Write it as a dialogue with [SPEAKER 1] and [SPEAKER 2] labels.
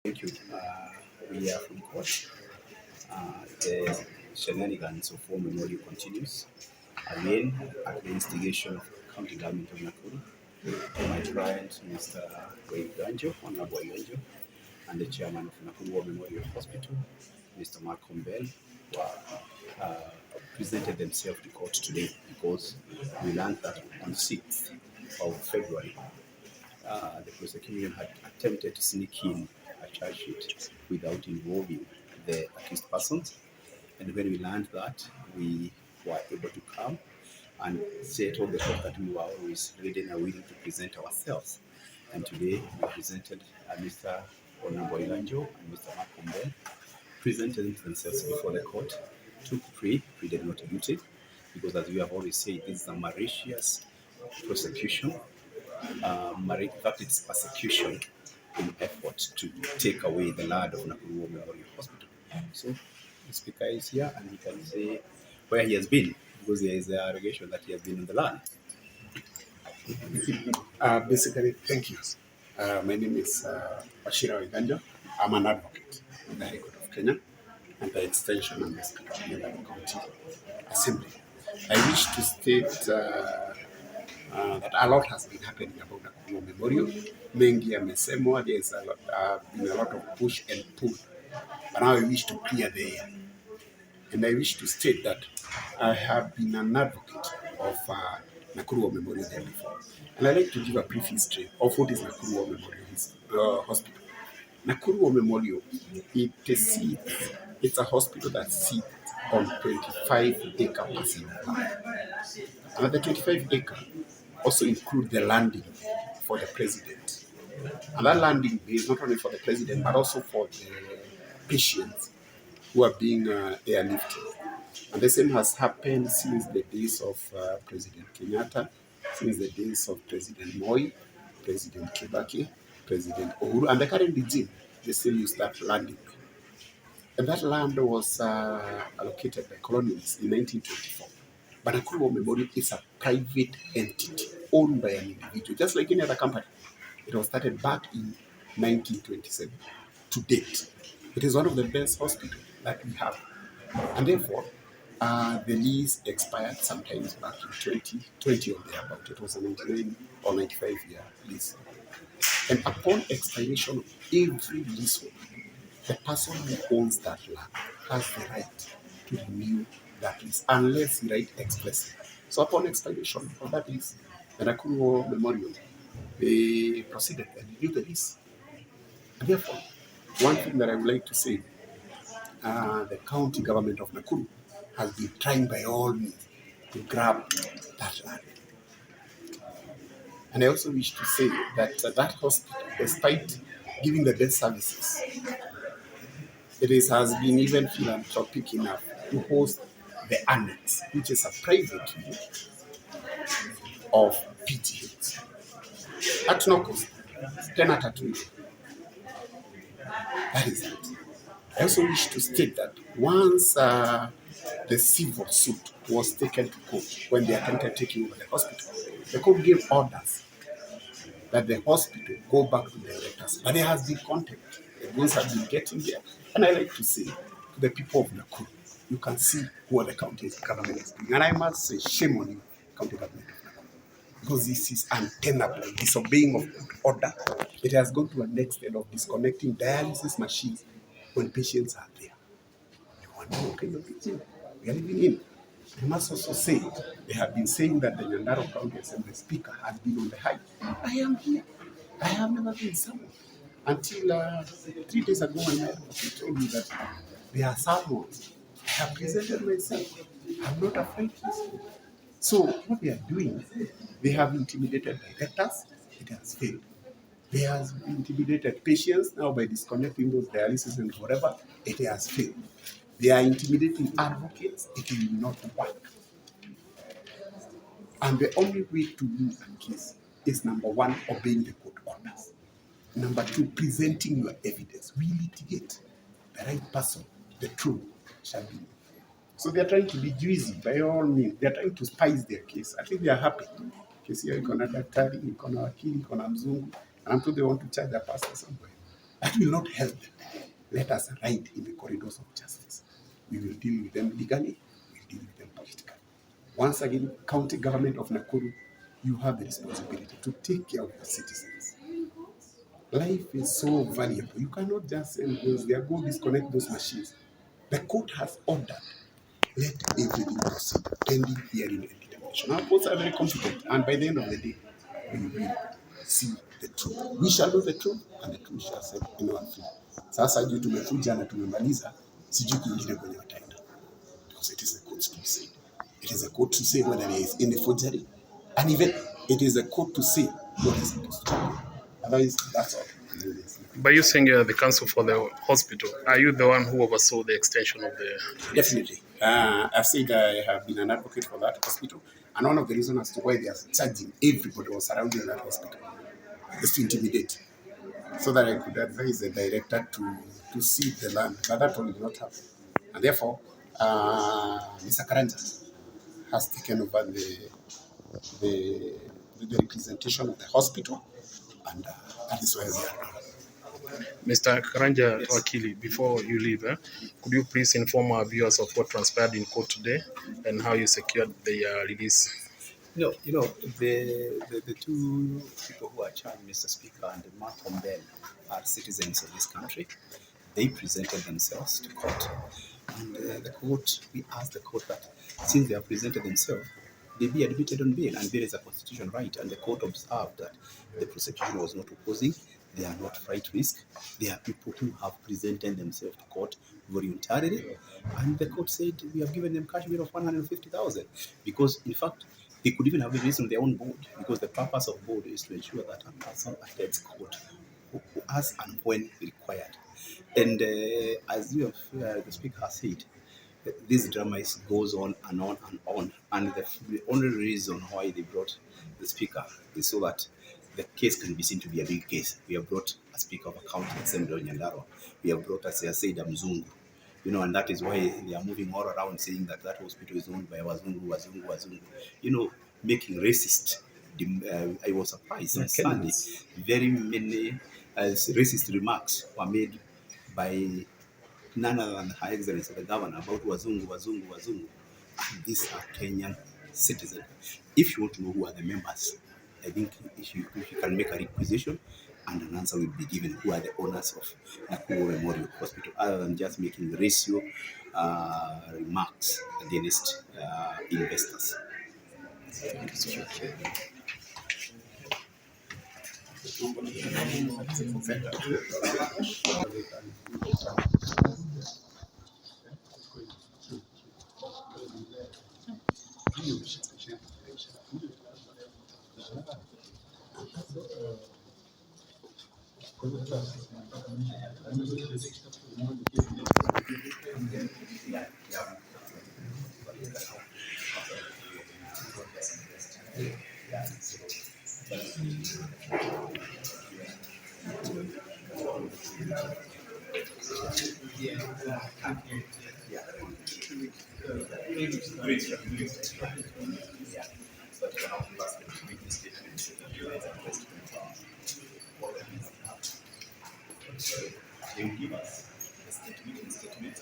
[SPEAKER 1] Thank you. We are from court. The shenanigans of War Memorial continues. Again, at the instigation of the County Government of Nakuru, my client, Mr. Ganjo, Honorable Ganjo, and the chairman of Nakuru War Memorial Hospital, Mr. Malcolm Bell, were presented themselves to court today because we learned that on 6th of February, the prosecution had attempted to sneak in a charge sheet without involving the accused persons. And when we learned that, we were able to come and say to the court that we were always ready and willing to present ourselves. And today we presented Mr. Honorable Ilanjo and Mr. Malcolm Bell, presented themselves before the court, took plea, pleaded not guilty, because as we have always said, this is a malicious prosecution. In fact, it's persecution in effort to take away the land of Nakuru Memorial Hospital. So the speaker is here and he can say where he has been, because there is an allegation that he has been in the land.
[SPEAKER 2] Basically, thank you. My name is Ashira Iganja. I'm an advocate in the High Court of Kenya and the extension and the Speaker of the County Assembly. I wish to state that a lot has been happening about Nakuru Memorial. Mengi yamesemwa, there's been a lot of push and pull. But now I wish to clear the air. And I wish to state that I have been an advocate of Nakuru Memorial there before. And I'd like to give a brief history of what is Nakuru Memorial Hospital. Nakuru Memorial, it's a hospital that sits on 25-acre parcel of land. And the 25-acre also include the landing for the president. And that landing is not only for the president, but also for the patients who are being airlifted. And the same has happened since the days of President Kenyatta, since the days of President Moi, President Kibaki, President Uhuru, and the current regime, they still use that landing. And that land was allocated by colonials in 1924. But Nakuru Memorial is a private entity owned by an individual, just like any other company. It was started back in 1927. To date, it is one of the best hospitals that we have. And therefore, the lease expired sometimes back in 2020 or thereabout. It was a 99 or 95-year lease. And upon expiration of every leasehold, the person who owns that land has the right to renew that lease unless he writes expressly. So upon expiration of that lease, the Nakuru Memorial, they proceeded and renewed the lease. And therefore, one thing that I would like to say, the county government of Nakuru has been trying by all means to grab that land. And I also wish to say that that hospital, despite giving the best services, has been even philanthropic enough to host the annex, which is a private view of PTH. At no cost, 10 at a 20. That is it. I also wish to state that once the civil suit was taken to court, when they attempted taking over the hospital, the court gave orders that the hospital go back to the directors. But there has been contact. The goods have been getting there. And I like to say to the people of Nakuru, you can see what the county government is doing. And I must say, shame on you, county government of Nakuru. Because this is untenable, disobeying of order. It has gone to a next step of disconnecting dialysis machines when patients are there. You wonder what kind of regime we are living in. I must also say, they have been saying that the Nyandarua County Assembly Speaker has been on the high. I am here. I have never been summoned. Until 3 days ago, when I told me that there are summons. I have presented myself. I'm not afraid to say. So what they are doing, they have intimidated directors. It has failed. They have intimidated patients now by disconnecting those dialysis and whatever. It has failed. They are intimidating advocates. It will not work. And the only way to lose a case is, number one, obeying the court orders. Number two, presenting your evidence. We litigate. The right person, the truth, shall be. So they are trying to be juicy by all means. They are trying to spice their case. At least they are happy. Kesi yao iko na daktari, iko na wakili, iko na mzungu. And I'm told they want to charge a pastor somewhere. That will not help them. Let us ride in the corridors of justice. We will deal with them legally, we will deal with them politically. Once again, county government of Nakuru, you have the responsibility to take care of your citizens. Life is so valuable. You cannot just send those there, go disconnect those machines. The court has ordered, let everything proceed, pending hearing and determination. Our courts are very competent, and by the end of the day, we will see the truth. We shall know the truth, and the truth shall set anyone free. Sasa juu tumekuja na tumemaliza, sijui kuingine kwenye wataenda. Because it is the court to say. It is the court to say whether there is any forgery, and even it is the court to say what is supposed to be. Otherwise, that's all.
[SPEAKER 3] By you saying you're the counsel for the hospital, are you the one who oversaw the extension of the...
[SPEAKER 2] Definitely. I've said I have been an advocate for that hospital, and one of the reasons as to why they are charging everybody who was surrounding that hospital is to intimidate, so that I could advise the director to cede the land, but that one did not happen. And therefore, Mr. Karanja has taken over the representation of the hospital, and that is where we are now.
[SPEAKER 3] Mr. Karanja Wakili, before you leave, could you please inform our viewers of what transpired in court today and how you secured the release?
[SPEAKER 1] No, the two people who are charged, Mr. Speaker, and Malcolm Bell, are citizens of this country. They presented themselves to court, and we asked the court that since they have presented themselves, they be admitted on bail, and bail is a constitutional right, and the court observed that the prosecution was not opposing. They are not flight risk. They are people who have presented themselves to court voluntarily, and the court said we have given them cash bail of 150,000 because, in fact, they could even have released on their own board, because the purpose of board is to ensure that a person attends court as and when required. And as you have, the speaker has said, this drama goes on and on and on. And the only reason why they brought the speaker is so that the case can be seen to be a big case. We have brought a speaker of a county assembly, Nyandaro. We have brought a Said Mzungu. And that is why they are moving all around saying that that hospital is owned by Wazungu. Making racist. I was surprised on Sunday. Very many racist remarks were made by none other than Her Excellency the Governor about Wazungu. These are Kenyan citizens. If you want to know who are the members, I think if you can make a requisition, and an answer will be given who are the owners of Nakuru Memorial Hospital, other than just making ratio remarks against investors. They will give us the statement.